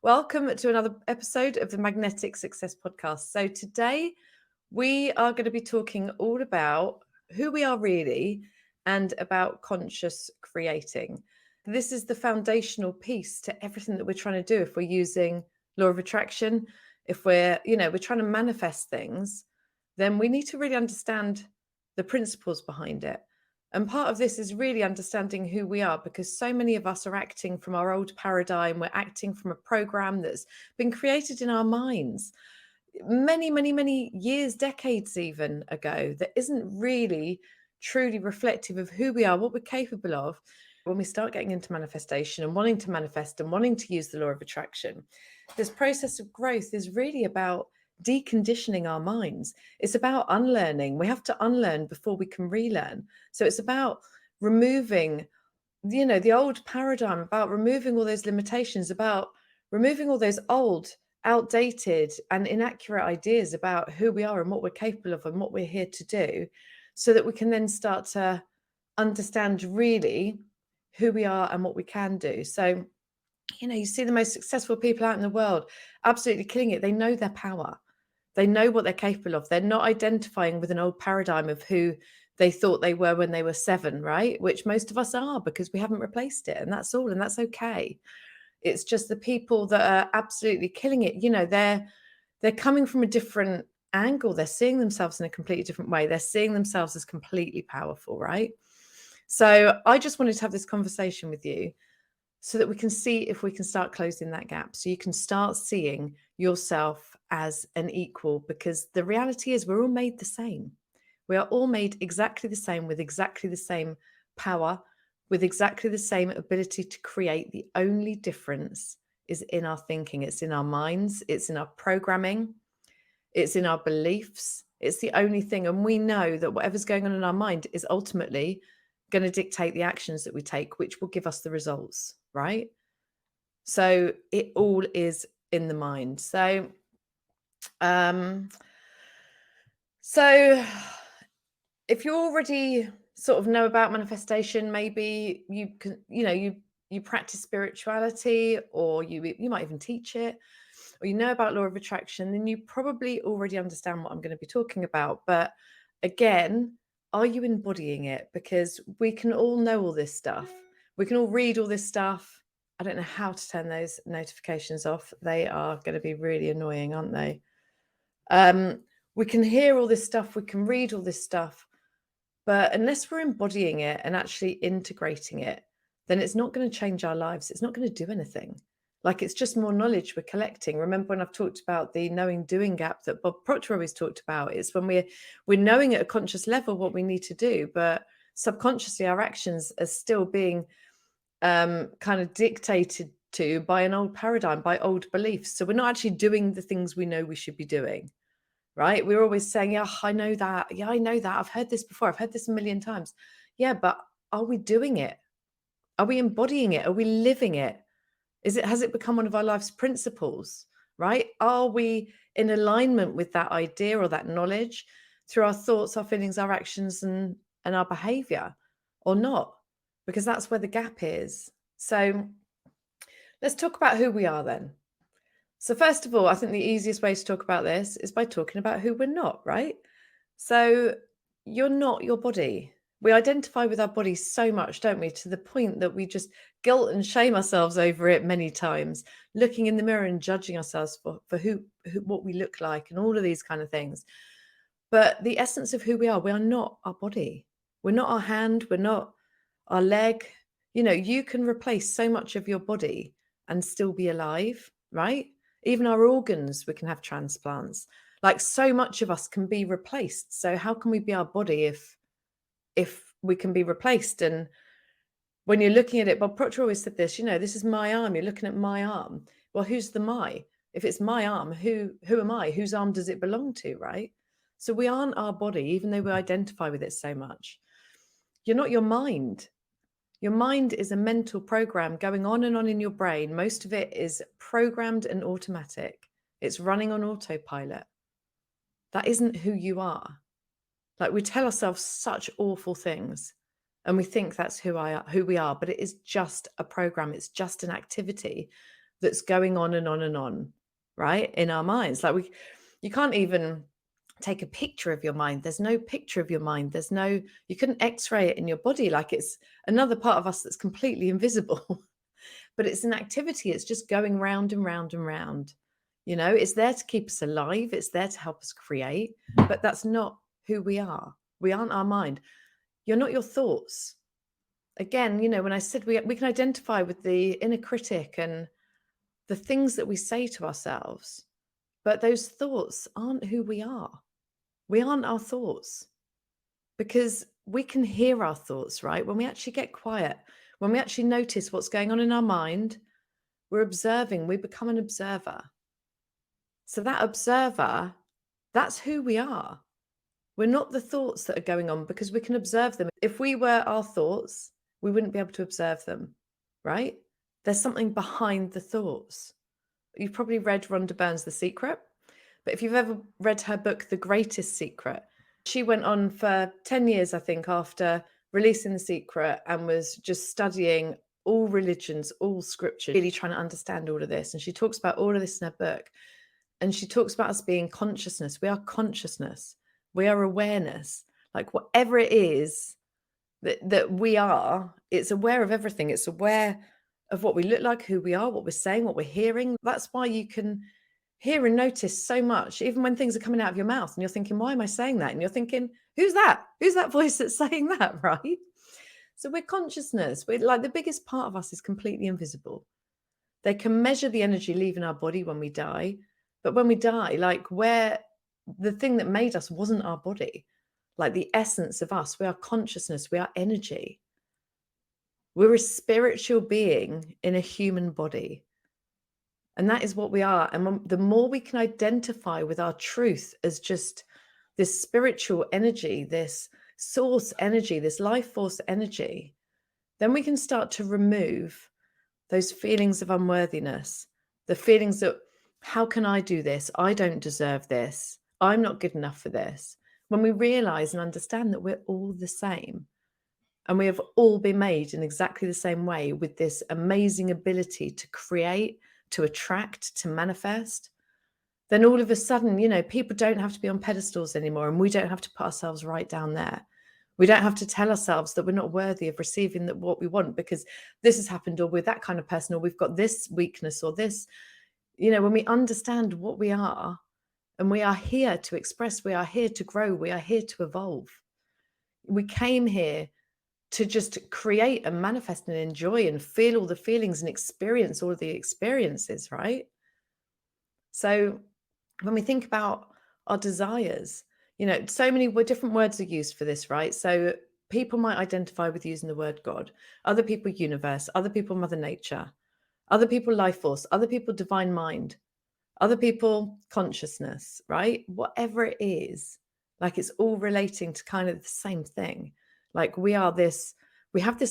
Welcome to another episode of the Magnetic Success Podcast. So, today we are going to be talking all about who we are really and about conscious creating. This is the foundational piece to everything that we're trying to do if we're using law of attraction. If we're trying to manifest things, then we need to really understand the principles behind it. And part of this is really understanding who we are, because so many of us are acting from our old paradigm. We're acting from a program that's been created in our minds many, many, many years, decades even ago, that isn't really truly reflective of who we are, what we're capable of. When we start getting into manifestation and wanting to manifest and wanting to use the law of attraction, this process of growth is really about deconditioning our minds. It's about unlearning. We have to unlearn before we can relearn. So it's about removing, the old paradigm, about removing all those limitations, about removing all those old, outdated, and inaccurate ideas about who we are and what we're capable of and what we're here to do, so that we can then start to understand really who we are and what we can do. So, you see the most successful people out in the world absolutely killing it. They know their power. They know what they're capable of. They're not identifying with an old paradigm of who they thought they were when they were 7, right? Which most of us are, because we haven't replaced it. And that's all. And that's okay. It's just the people that are absolutely killing it. They're coming from a different angle. They're seeing themselves in a completely different way. They're seeing themselves as completely powerful, right? So I just wanted to have this conversation with you so that we can see if we can start closing that gap. So you can start seeing yourself as an equal, because the reality is we're all made the same. We are all made exactly the same, with exactly the same power, with exactly the same ability to create. The only difference is in our thinking. It's in our minds. It's in our programming. It's in our beliefs. It's the only thing. And we know that whatever's going on in our mind is ultimately going to dictate the actions that we take, which will give us the results, right? So it all is in the mind. Um, so if you already sort of know about manifestation, maybe you can, you practice spirituality, or you might even teach it, or you know about law of attraction, then you probably already understand what I'm going to be talking about. But again, are you embodying it? Because we can all know all this stuff. We can all read all this stuff. I don't know how to turn those notifications off. They are going to be really annoying, aren't they? We can hear all this stuff. We can read all this stuff. But unless we're embodying it and actually integrating it, then it's not going to change our lives. It's not going to do anything. Like, it's just more knowledge we're collecting. Remember when I've talked about the knowing doing gap that Bob Proctor always talked about? It's when we're knowing at a conscious level what we need to do, but subconsciously our actions are still being kind of dictated to by an old paradigm, by old beliefs. So we're not actually doing the things we know we should be doing. Right? We're always saying, yeah, I know that. Yeah, I know that. I've heard this before. I've heard this a million times. Yeah, but are we doing it? Are we embodying it? Are we living it? Has it become one of our life's principles? Right? Are we in alignment with that idea or that knowledge through our thoughts, our feelings, our actions, and our behavior, or not? Because that's where the gap is. So let's talk about who we are then. So first of all, I think the easiest way to talk about this is by talking about who we're not, right? So you're not your body. We identify with our bodies so much, don't we? To the point that we just guilt and shame ourselves over it many times, looking in the mirror and judging ourselves for what we look like and all of these kind of things. But the essence of who we are not our body. We're not our hand. We're not our leg. You can replace so much of your body and still be alive, right? Even our organs, we can have transplants. Like, so much of us can be replaced. So how can we be our body if we can be replaced? And when you're looking at it, Bob Proctor always said this, this is my arm. You're looking at my arm. Well, who's the my? If it's my arm, who am I? Whose arm does it belong to, right? So we aren't our body, even though we identify with it so much. You're not your mind. Your mind is a mental program going on and on in your brain. Most of it is programmed and automatic. It's running on autopilot. That isn't who you are. Like, we tell ourselves such awful things and we think that's who we are, but it is just a program. It's just an activity that's going on and on and on, right? In our minds. Like you can't even take a picture of your mind. There's no picture of your mind. You couldn't x-ray it in your body. Like it's another part of us that's completely invisible. But it's an activity. It's just going round and round and round. It's there to keep us alive. It's there to help us create. But that's not who we are. We aren't our mind. You're not your thoughts. Again, when I said we can identify with the inner critic and the things that we say to ourselves, but those thoughts aren't who we are. We aren't our thoughts, because we can hear our thoughts, right? When we actually get quiet, when we actually notice what's going on in our mind, we're observing, we become an observer. So that observer, that's who we are. We're not the thoughts that are going on, because we can observe them. If we were our thoughts, we wouldn't be able to observe them, right? There's something behind the thoughts. You've probably read Rhonda Byrne's The Secret, but if you've ever read her book, The Greatest Secret, she went on for 10 years, I think, after releasing The Secret, and was just studying all religions, all scripture, really trying to understand all of this. And she talks about all of this in her book. And she talks about us being consciousness. We are consciousness. We are awareness. Like whatever it is that we are, it's aware of everything. It's aware of what we look like, who we are, what we're saying, what we're hearing. That's why you can hear and notice so much, even when things are coming out of your mouth and you're thinking, why am I saying that? And you're thinking, who's that? Who's that voice that's saying that, right? So we're consciousness. We're like, the biggest part of us is completely invisible. They can measure the energy leaving our body when we die. But when we die, like the thing that made us wasn't our body. Like the essence of us, we are consciousness, we are energy. We're a spiritual being in a human body. And that is what we are. And the more we can identify with our truth as just this spiritual energy, this source energy, this life force energy, then we can start to remove those feelings of unworthiness, the feelings that, how can I do this? I don't deserve this. I'm not good enough for this. When we realize and understand that we're all the same, and we have all been made in exactly the same way, with this amazing ability to create, to attract, to manifest, then all of a sudden, people don't have to be on pedestals anymore, and we don't have to put ourselves right down there. We don't have to tell ourselves that we're not worthy of receiving what we want because this has happened, or we're that kind of person, or we've got this weakness or this. When we understand what we are, and we are here to express, we are here to grow, we are here to evolve. We came here to just create and manifest and enjoy and feel all the feelings and experience all of the experiences, right? So when we think about our desires, so many different words are used for this, right? So people might identify with using the word God, other people universe, other people Mother Nature, other people life force, other people divine mind, other people consciousness, right? Whatever it is, like it's all relating to kind of the same thing. Like we have this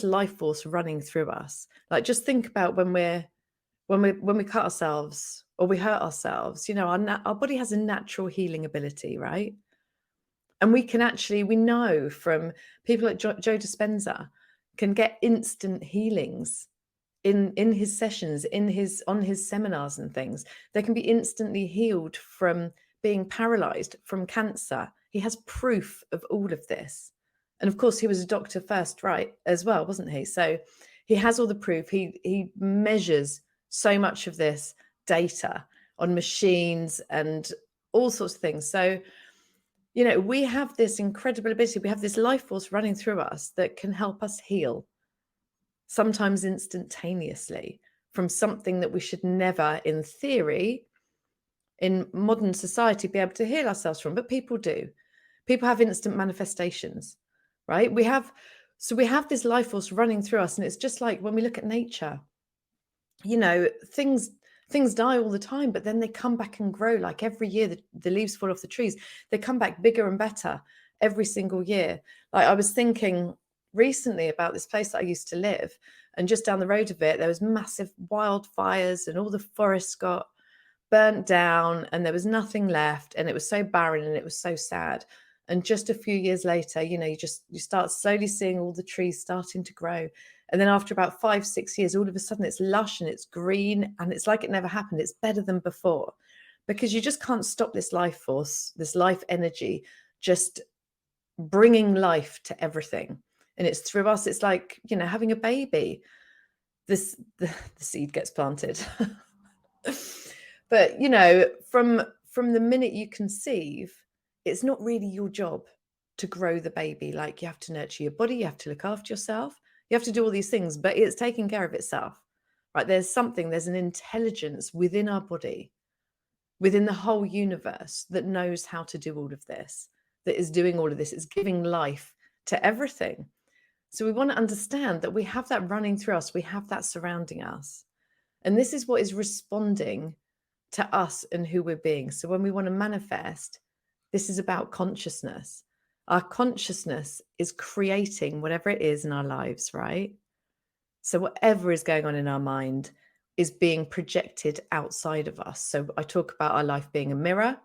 life force running through us. Like just think about when we cut ourselves or we hurt ourselves, our body has a natural healing ability, right? And we know from people like Joe Dispenza can get instant healings in his sessions, on his seminars and things. They can be instantly healed from being paralyzed, from cancer. He has proof of all of this. And of course, he was a doctor first, right, as well, wasn't he? So he has all the proof. He measures so much of this data on machines and all sorts of things. So, we have this incredible ability. We have this life force running through us that can help us heal, sometimes instantaneously, from something that we should never, in theory, in modern society, be able to heal ourselves from. But people do. People have instant manifestations, right? We have this life force running through us. And it's just like when we look at nature, things die all the time, but then they come back and grow. Like every year, the leaves fall off the trees. They come back bigger and better every single year. Like I was thinking recently about this place that I used to live, and just down the road of it, there was massive wildfires and all the forests got burnt down and there was nothing left, and it was so barren and it was so sad. And just a few years later, you start slowly seeing all the trees starting to grow, And then after about 5-6 years, all of a sudden it's lush and it's green and it's like it never happened. It's better than before, because you just can't stop this life force, this life energy, just bringing life to everything. And it's through us. It's like, having a baby. The seed gets planted. But, from the minute you conceive, it's not really your job to grow the baby. Like, you have to nurture your body, you have to look after yourself, you have to do all these things, but it's taking care of itself, right? There's an intelligence within our body, within the whole universe, that knows how to do all of this, that is doing all of this. It's giving life to everything. So we want to understand that we have that running through us, we have that surrounding us. And this is what is responding to us and who we're being. So when we want to manifest, this is about consciousness. Our consciousness is creating whatever it is in our lives, right? So whatever is going on in our mind is being projected outside of us. So I talk about our life being a mirror.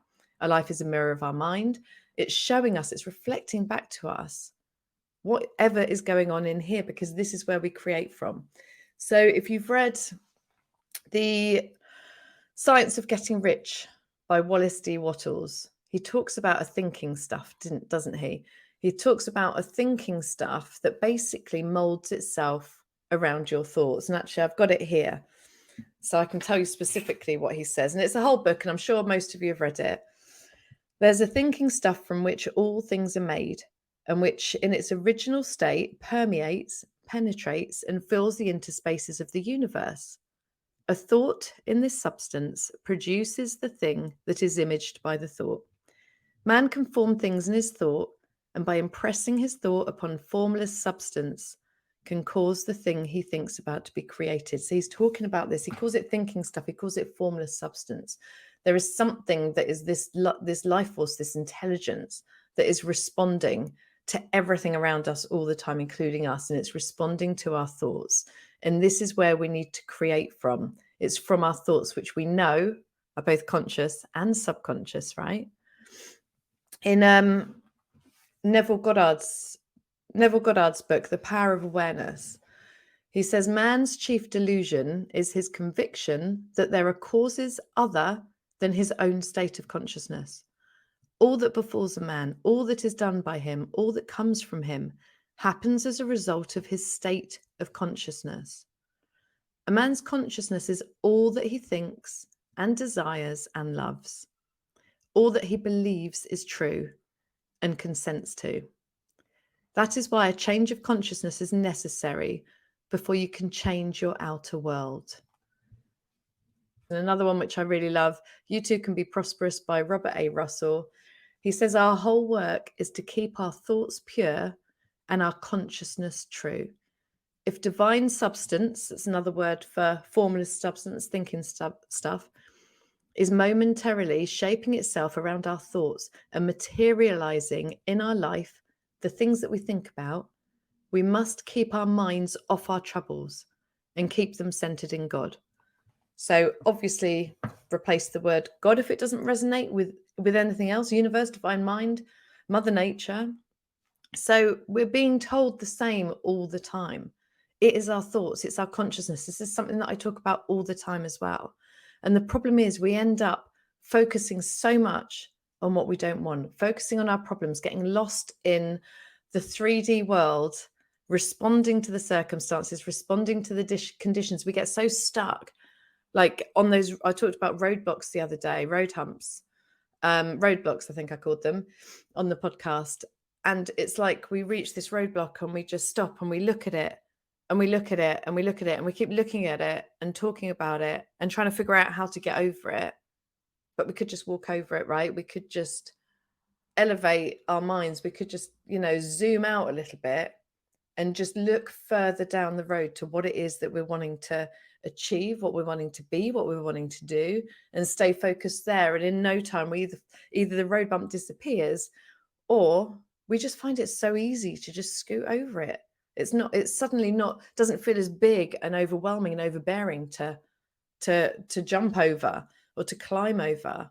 Our life is a mirror of our mind. It's showing us, it's reflecting back to us whatever is going on in here, because this is where we create from. So if you've read The Science of Getting Rich by Wallace D. Wattles, he talks about a thinking stuff, doesn't he? He talks about a thinking stuff that basically molds itself around your thoughts. And actually, I've got it here, so I can tell you specifically what he says. And it's a whole book, and I'm sure most of you have read it. There's a thinking stuff from which all things are made, and which in its original state permeates, penetrates, and fills the interspaces of the universe. A thought in this substance produces the thing that is imaged by the thought. Man can form things in his thought, and by impressing his thought upon formless substance, can cause the thing he thinks about to be created. So he's talking about this. He calls it thinking stuff. He calls it formless substance. There is something that is this life force, this intelligence that is responding to everything around us all the time, including us, and it's responding to our thoughts. And this is where we need to create from. It's from our thoughts, which we know are both conscious and subconscious, right? In Neville Goddard's book, The Power of Awareness, he says man's chief delusion is his conviction that there are causes other than his own state of consciousness. All that befalls a man, all that is done by him, all that comes from him, happens as a result of his state of consciousness. A man's consciousness is all that he thinks and desires and loves, all that he believes is true and consents to. That is why a change of consciousness is necessary before you can change your outer world. And another one which I really love, You Too Can Be Prosperous by Robert A. Russell. He says our whole work is to keep our thoughts pure and our consciousness true. If divine substance, that's another word for formless substance, thinking stuff, is momentarily shaping itself around our thoughts and materializing in our life the things that we think about, we must keep our minds off our troubles and keep them centered in God. So obviously replace the word God if it doesn't resonate with anything else, universe, divine mind, mother nature. So we're being told the same all the time. It is our thoughts, it's our consciousness. This is something that I talk about all the time as well. And the problem is we end up focusing so much on what we don't want, focusing on our problems, getting lost in the 3D world, responding to the circumstances, responding to the conditions. We get so stuck. Like on those, I talked about roadblocks the other day, road humps, roadblocks, I think I called them on the podcast. And it's like we reach this roadblock and we just stop and we look at it and we look at it and we look at it and we keep looking at it and talking about it and trying to figure out how to get over it. But we could just walk over it, right? We could just elevate our minds. We could just, zoom out a little bit and just look further down the road to what it is that we're wanting to achieve, what we're wanting to be, what we're wanting to do, and stay focused there. And in no time, either the road bump disappears or we just find it so easy to just scoot over it. It's suddenly doesn't feel as big and overwhelming and overbearing to jump over or to climb over.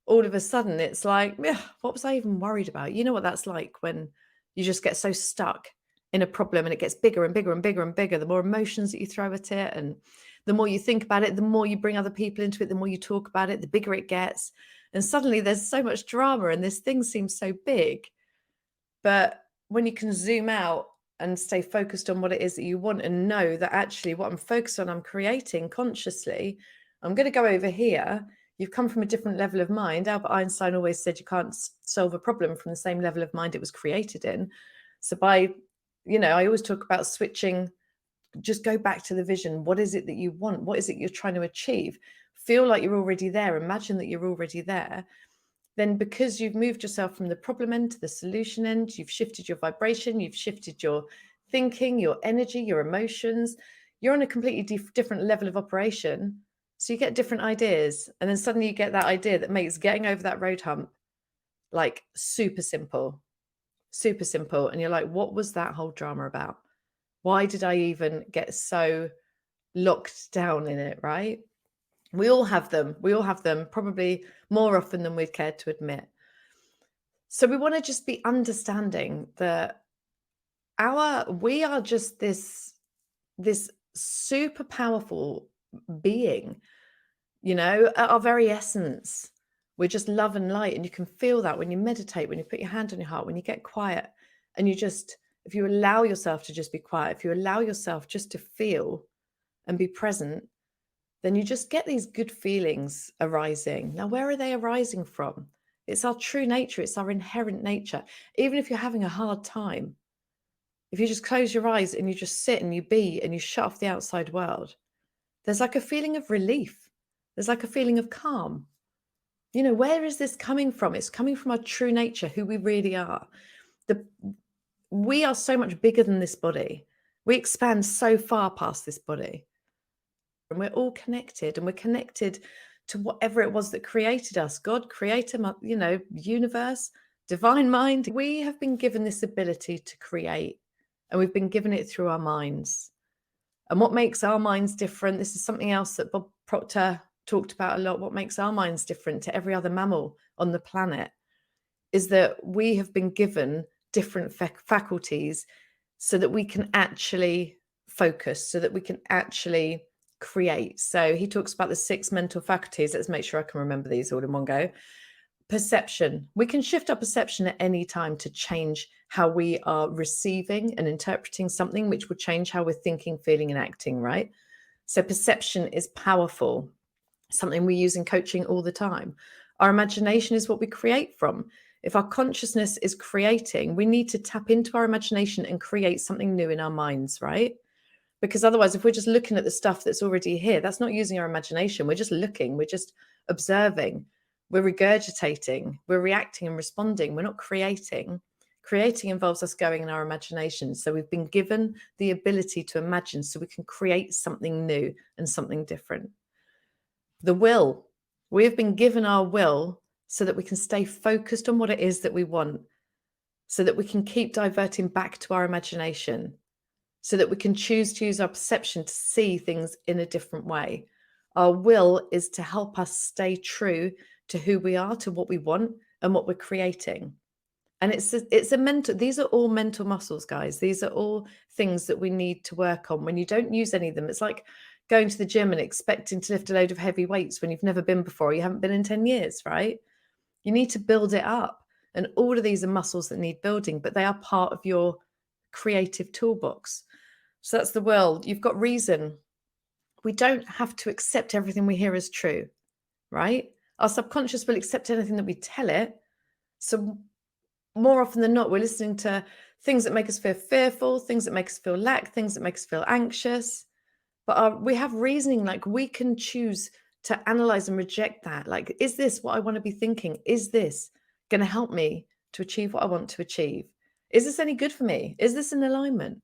All of a sudden it's like, yeah, what was I even worried about? You know what that's like when you just get so stuck in a problem, and it gets bigger and bigger and bigger and bigger. The more emotions that you throw at it, and the more you think about it, the more you bring other people into it, the more you talk about it, the bigger it gets. And suddenly there's so much drama and this thing seems so big. But when you can zoom out and stay focused on what it is that you want, and know that actually what I'm focused on, I'm creating consciously, I'm going to go over here. You've come from a different level of mind. Albert Einstein always said you can't solve a problem from the same level of mind it was created in. So by, I always talk about switching. Just go back to the vision. What is it that you want? What is it you're trying to achieve? Feel like you're already there. Imagine that you're already there. Then because you've moved yourself from the problem end to the solution end, you've shifted your vibration, you've shifted your thinking, your energy, your emotions, you're on a completely different level of operation. So you get different ideas, and then suddenly you get that idea that makes getting over that road hump like super simple. And you're like, what was that whole drama about? Why did I even get so locked down in it, right? We all have them. Probably more often than we'd care to admit. So we want to just be understanding that we are just this super powerful being, at our very essence. We're just love and light. And you can feel that when you meditate, when you put your hand on your heart, when you get quiet, and if you allow yourself to just be quiet, if you allow yourself just to feel and be present, then you just get these good feelings arising. Now, where are they arising from? It's our true nature. It's our inherent nature. Even if you're having a hard time, if you just close your eyes and you just sit and you be and you shut off the outside world, there's like a feeling of relief. There's like a feeling of calm. Where is this coming from? It's coming from our true nature, who we really are. We are so much bigger than this body. We expand so far past this body. And we're all connected, and we're connected to whatever it was that created us. God, creator, universe, divine mind. We have been given this ability to create, and we've been given it through our minds. And what makes our minds different? This is something else that Bob Proctor talked about a lot. What makes our minds different to every other mammal on the planet is that we have been given different faculties so that we can actually focus, so that we can actually create. So he talks about the 6 mental faculties. Let's make sure I can remember these all in one go. Perception. We can shift our perception at any time to change how we are receiving and interpreting something, which will change how we're thinking, feeling, and acting, right? So perception is powerful, something we use in coaching all the time. Our imagination is what we create from. If our consciousness is creating, we need to tap into our imagination and create something new in our minds, right? Because otherwise, if we're just looking at the stuff that's already here, that's not using our imagination. We're just looking, we're just observing, we're regurgitating, we're reacting and responding. We're not creating. Creating involves us going in our imagination. So we've been given the ability to imagine so we can create something new and something different. The will. We have been given our will so that we can stay focused on what it is that we want, so that we can keep diverting back to our imagination, so that we can choose to use our perception to see things in a different way. Our will is to help us stay true to who we are, to what we want and what we're creating. And it's a mental, these are all mental muscles, guys. These are all things that we need to work on. When you don't use any of them, it's like going to the gym and expecting to lift a load of heavy weights when you've never been before. You haven't been in 10 years, right? You need to build it up. And all of these are muscles that need building, but they are part of your creative toolbox. So that's the will. You've got reason. We don't have to accept everything we hear as true, right? Our subconscious will accept anything that we tell it. So more often than not, we're listening to things that make us feel fearful, things that make us feel lack, things that make us feel anxious. But we have reasoning, like we can choose to analyze and reject that. Like, is this what I want to be thinking? Is this going to help me to achieve what I want to achieve? Is this any good for me? Is this in alignment?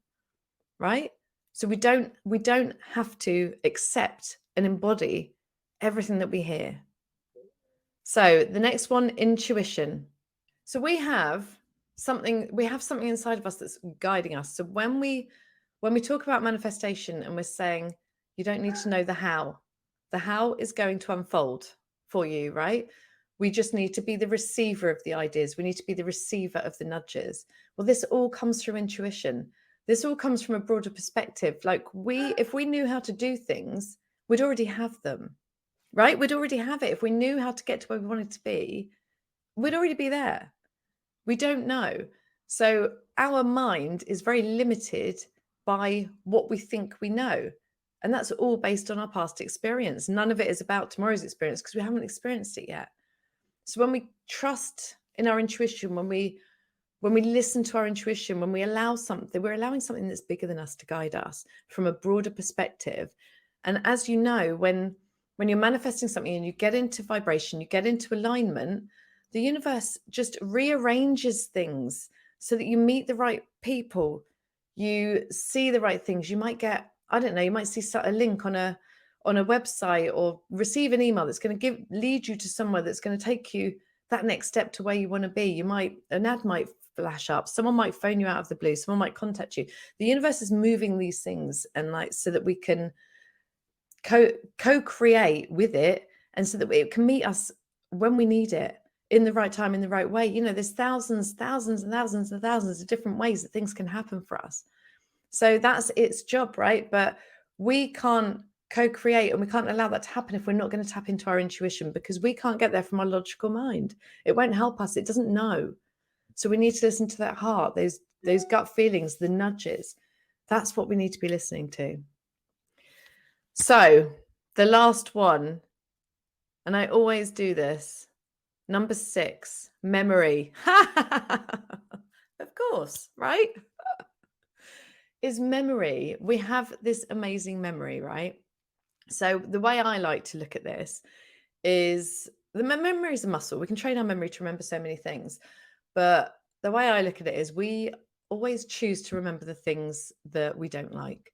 Right? So we don't have to accept and embody everything that we hear. So the next one, intuition. So we have something inside of us that's guiding us. So when we talk about manifestation and we're saying you don't need to know the how is going to unfold for you, right? We just need to be the receiver of the ideas. We need to be the receiver of the nudges. Well, this all comes through intuition. This all comes from a broader perspective. Like if we knew how to do things, we'd already have them, right? We'd already have it. If we knew how to get to where we wanted to be, we'd already be there. We don't know. So our mind is very limited by what we think we know. And that's all based on our past experience. None of it is about tomorrow's experience because we haven't experienced it yet. So when we trust in our intuition, when we listen to our intuition, when we allow something, we're allowing something that's bigger than us to guide us from a broader perspective. And as you know, when you're manifesting something and you get into vibration, you get into alignment, the universe just rearranges things so that you meet the right people, you see the right things. You might get, I don't know, you might see a link on a website or receive an email that's going to lead you to somewhere that's going to take you that next step to where you want to be. An ad might flash up, someone might phone you out of the blue, someone might contact you. The universe is moving these things and so that we can co-create with it, and so that it can meet us when we need it in the right time, in the right way. There's thousands and thousands of different ways that things can happen for us. So that's its job, right? But we can't co-create and we can't allow that to happen if we're not going to tap into our intuition, because we can't get there from our logical mind. It won't help us. It doesn't know. So we need to listen to that heart, those gut feelings, the nudges. That's what we need to be listening to. So the last one, and I always do this, number 6, memory. Of course, right? Is memory. We have this amazing memory, right? So the way I like to look at this is the memory is a muscle. We can train our memory to remember so many things. But the way I look at it is we always choose to remember the things that we don't like.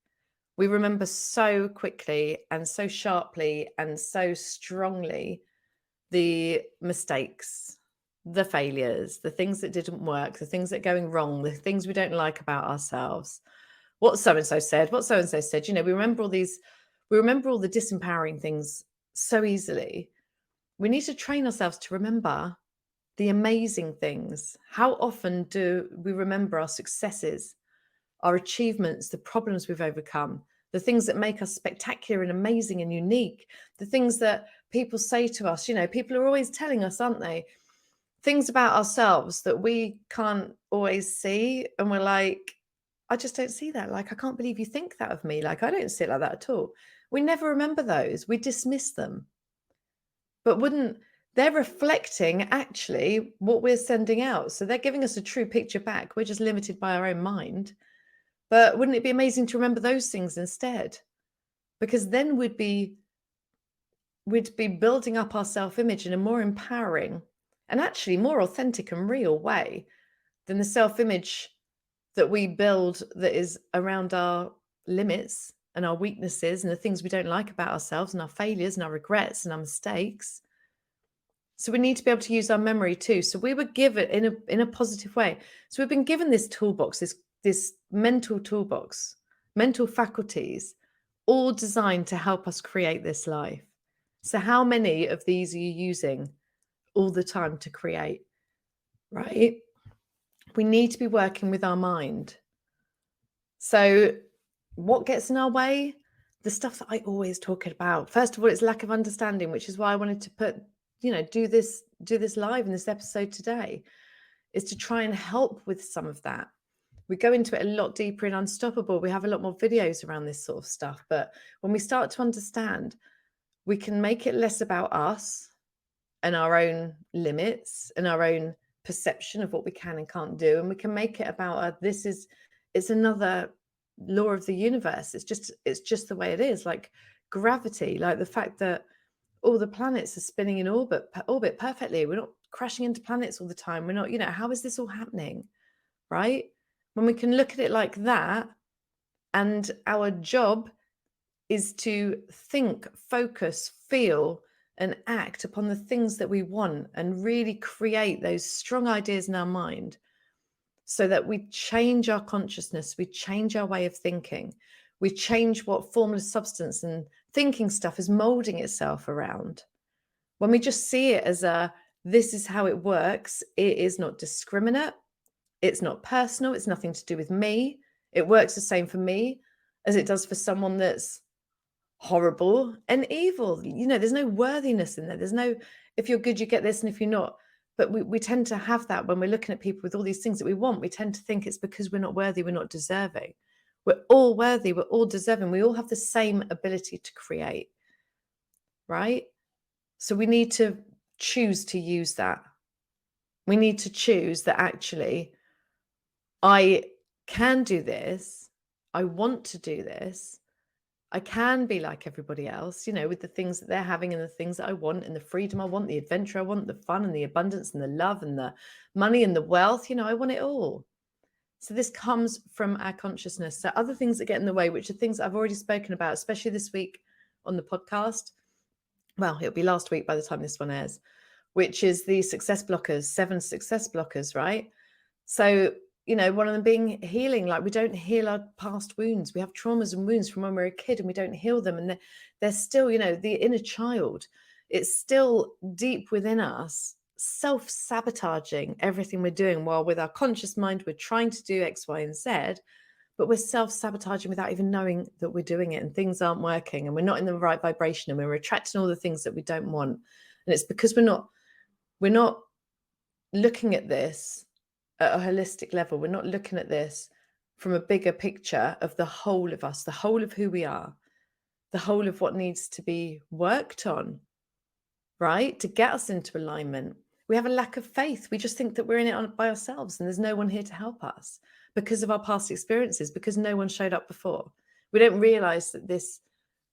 We remember so quickly and so sharply and so strongly the mistakes, the failures, the things that didn't work, the things that are going wrong, the things we don't like about ourselves. What so-and-so said, what so-and-so said. We remember all these, we remember all the disempowering things so easily. We need to train ourselves to remember the amazing things. How often do we remember our successes, our achievements, the problems we've overcome, the things that make us spectacular and amazing and unique, the things that people say to us? People are always telling us, aren't they? Things about ourselves that we can't always see. And we're like, I just don't see that. Like, I can't believe you think that of me. Like, I don't see it like that at all. We never remember those. We dismiss them. But they're reflecting actually what we're sending out. So they're giving us a true picture back. We're just limited by our own mind. But wouldn't it be amazing to remember those things instead? Because then we'd be building up our self-image in a more empowering and actually more authentic and real way than the self-image that we build that is around our limits and our weaknesses and the things we don't like about ourselves and our failures and our regrets and our mistakes. So we need to be able to use our memory too. So we were given in a positive way. So we've been given this toolbox, this mental toolbox, mental faculties, all designed to help us create this life. So how many of these are you using all the time to create, right? We need to be working with our mind. So what gets in our way? The stuff that I always talk about. First of all, it's lack of understanding, which is why I wanted to do this live in this episode today, is to try and help with some of that. We go into it a lot deeper in Unstoppable. We have a lot more videos around this sort of stuff. But when we start to understand, we can make it less about us and our own limits and our own perception of what we can and can't do. And we can make it about it's another law of the universe. It's just the way it is, like gravity, like the fact that all the planets are spinning in orbit perfectly. We're not crashing into planets all the time. We're not, how is this all happening? Right? When we can look at it like that, and our job is to think, focus, feel, and act upon the things that we want and really create those strong ideas in our mind so that we change our consciousness, we change our way of thinking, we change what formless substance and thinking stuff is molding itself around. When we just see it as this is how it works, it is not discriminate, it's not personal, it's nothing to do with me, It works the same for me as it does for someone that's horrible and evil. You know, there's no worthiness in there. There's no, if you're good, you get this, and if you're not. But we tend to have that when we're looking at people with all these things that we want. We tend to think it's because we're not worthy, we're not deserving. We're all worthy, we're all deserving. We all have the same ability to create, right? So we need to choose to use that. We need to choose that actually, I can do this. I want to do this. I can be like everybody else, you know, with the things that they're having and the things that I want and the freedom I want, the adventure I want, the fun and the abundance and the love and the money and the wealth. You know, I want it all. So this comes from our consciousness. So other things that get in the way, which are things I've already spoken about, especially this week on the podcast. Well, it'll be last week by the time this one airs, which is the success blockers, 7 success blockers, right? So, you know, one of them being healing. Like, we don't heal our past wounds. We have traumas and wounds from when we were a kid and we don't heal them. And they're still, you know, the inner child, it's still deep within us, self-sabotaging everything we're doing, while with our conscious mind, we're trying to do X, Y, and Z, but we're self-sabotaging without even knowing that we're doing it, and things aren't working and we're not in the right vibration and we're attracting all the things that we don't want. And it's because we're not looking at this at a holistic level. We're not looking at this from a bigger picture of the whole of us, the whole of who we are, the whole of what needs to be worked on, right? To get us into alignment. We have a lack of faith. We just think that we're in it by ourselves and there's no one here to help us because of our past experiences, because no one showed up before. We don't realize that this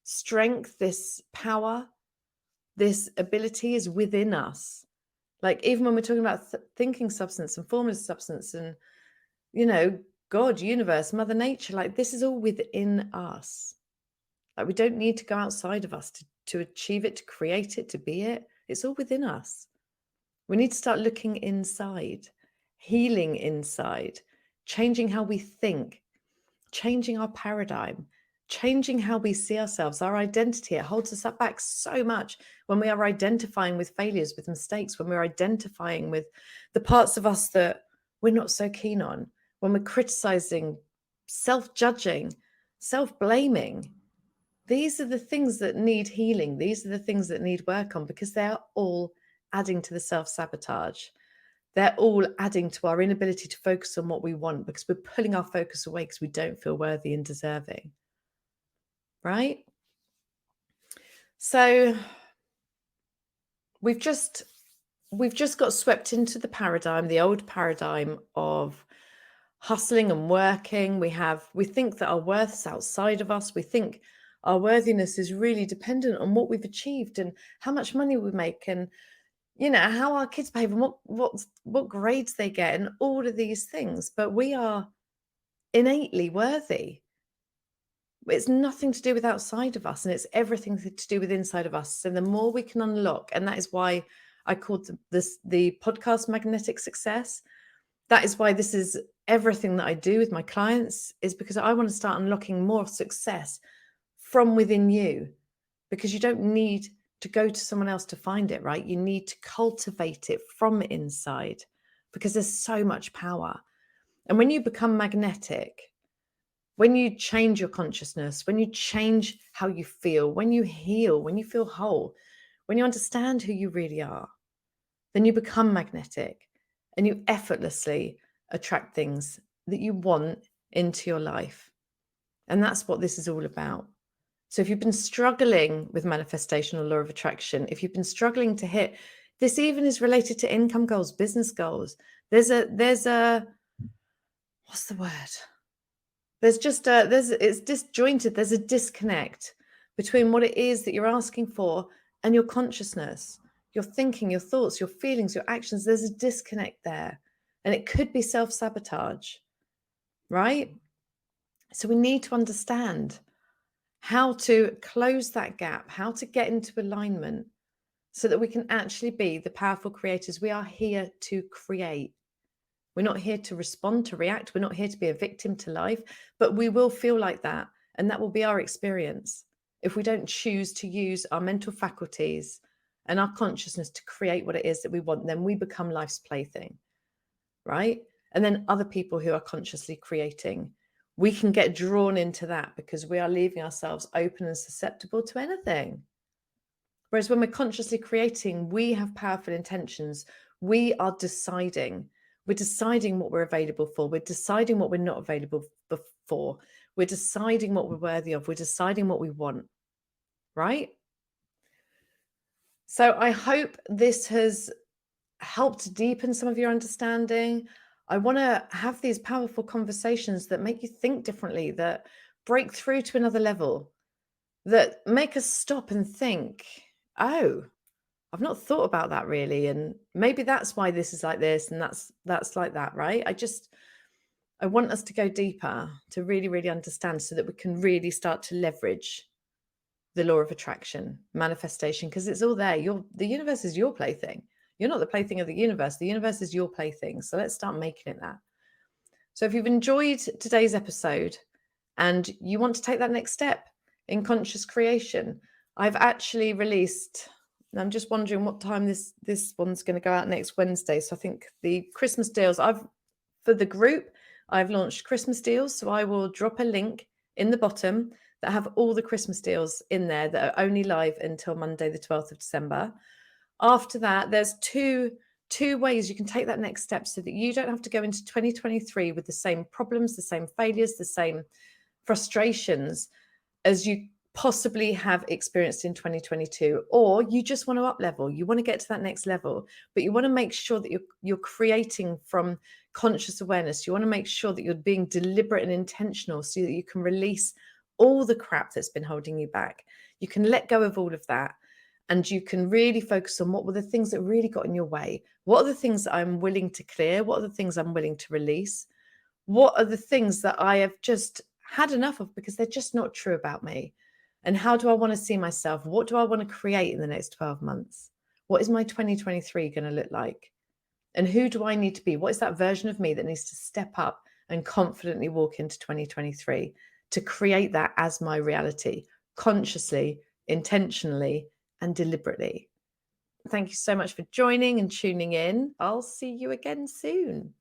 strength, this power, this ability is within us. Like, even when we're talking about thinking substance and formless substance and, you know, God, universe, Mother Nature, like, this is all within us. Like, we don't need to go outside of us to achieve it, to create it, to be it. It's all within us. We need to start looking inside, healing inside, changing how we think, changing our paradigm, changing how we see ourselves, our identity. It holds us up back so much when we are identifying with failures, with mistakes, when we're identifying with the parts of us that we're not so keen on, when we're criticizing, self-judging, self-blaming. These are the things that need healing. These are the things that need work on, because they are all adding to the self-sabotage. They're all adding to our inability to focus on what we want, because we're pulling our focus away because we don't feel worthy and deserving. Right? So we've just got swept into the paradigm, the old paradigm of hustling and working. We think that our worth's outside of us. We think our worthiness is really dependent on what we've achieved and how much money we make, and, you know, how our kids behave and what grades they get and all of these things. But we are innately worthy. It's nothing to do with outside of us, and it's everything to do with inside of us. So the more we can unlock, and that is why I called the podcast Magnetic Success. That is why this is everything that I do with my clients, is because I want to start unlocking more success from within you, because you don't need to go to someone else to find it, right? You need to cultivate it from inside, because there's so much power. And when you become magnetic, when you change your consciousness, when you change how you feel, when you heal, when you feel whole, when you understand who you really are, then you become magnetic and you effortlessly attract things that you want into your life. And that's what this is all about. So if you've been struggling with manifestation or law of attraction, if you've been struggling to hit, this even is related to income goals, business goals. There's a, what's the word? It's disjointed. There's a disconnect between what it is that you're asking for and your consciousness, your thinking, your thoughts, your feelings, your actions. There's a disconnect there, and it could be self-sabotage, right? So we need to understand how to close that gap, how to get into alignment so that we can actually be the powerful creators. We are here to create. We're not here to respond, to react. We're not here to be a victim to life, but we will feel like that. And that will be our experience if we don't choose to use our mental faculties and our consciousness to create what it is that we want. Then we become life's plaything, right? And then other people who are consciously creating we can get drawn into that because we are leaving ourselves open and susceptible to anything. Whereas when we're consciously creating, we have powerful intentions. We are deciding. We're deciding what we're available for. We're deciding what we're not available for. We're deciding what we're worthy of. We're deciding what we want, right? So I hope this has helped deepen some of your understanding. I want to have these powerful conversations that make you think differently, that break through to another level, that make us stop and think, oh, I've not thought about that really. And maybe that's why this is like this and that's like that, right? I want us to go deeper to really, really understand so that we can really start to leverage the law of attraction, manifestation, because it's all there. The universe is your plaything. You're not the plaything of the universe. The universe is your plaything. So let's start making it that. So if you've enjoyed today's episode and you want to take that next step in conscious creation, I've actually released, and I'm just wondering what time this one's going to go out next Wednesday. So I think the Christmas deals, for the group, I've launched Christmas deals. So I will drop a link in the bottom that have all the Christmas deals in there that are only live until Monday, the 12th of December. After that, there's two ways you can take that next step so that you don't have to go into 2023 with the same problems, the same failures, the same frustrations as you possibly have experienced in 2022, or you just want to up level, you want to get to that next level, but you want to make sure that you're creating from conscious awareness. You want to make sure that you're being deliberate and intentional so that you can release all the crap that's been holding you back. You can let go of all of that and you can really focus on what were the things that really got in your way. What are the things that I'm willing to clear? What are the things I'm willing to release? What are the things that I have just had enough of because they're just not true about me? And how do I want to see myself? What do I want to create in the next 12 months? What is my 2023 going to look like? And who do I need to be? What is that version of me that needs to step up and confidently walk into 2023 to create that as my reality, consciously, intentionally, and deliberately? Thank you so much for joining and tuning in. I'll see you again soon.